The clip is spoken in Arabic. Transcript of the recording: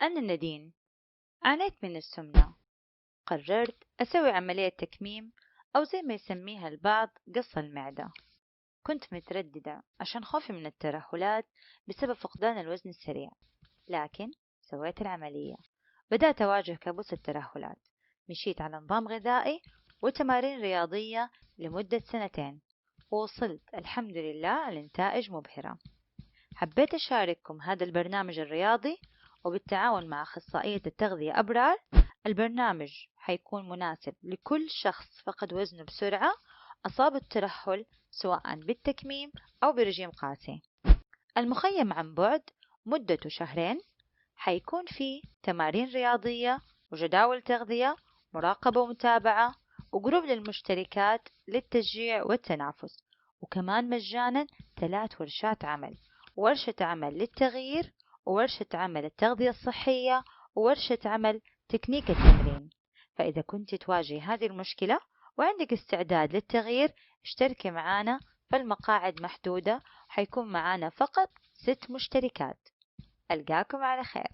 أنا نادين، عانيت من السمنة. قررت أسوي عملية تكميم أو زي ما يسميها البعض قص المعدة. كنت مترددة عشان خوفي من الترهلات بسبب فقدان الوزن السريع، لكن سويت العملية. بدأت أواجه كابوس الترهلات. مشيت على نظام غذائي وتمارين رياضية لمدة 2 سنين، ووصلت الحمد لله لنتائج مبهرة. حبيت أشارككم هذا البرنامج الرياضي، وبالتعاون مع أخصائية التغذية أبرار. البرنامج حيكون مناسب لكل شخص فقد وزنه بسرعة، أصاب الترهل سواء بالتكميم أو برجيم قاسي. المخيم عن بعد مدته 2 شهر، حيكون فيه تمارين رياضية وجداول تغذية، مراقبة ومتابعة، وجروب للمشتركات للتشجيع والتنافس. وكمان مجانا 3 ورشات عمل: ورشة عمل للتغيير، وورشة عمل التغذية الصحية، وورشة عمل تكنيك التمرين. فإذا كنت تواجه هذه المشكلة وعندك استعداد للتغيير، اشتركي معنا. فالمقاعد محدودة، حيكون معنا فقط 6 مشتركات. ألقاكم على خير.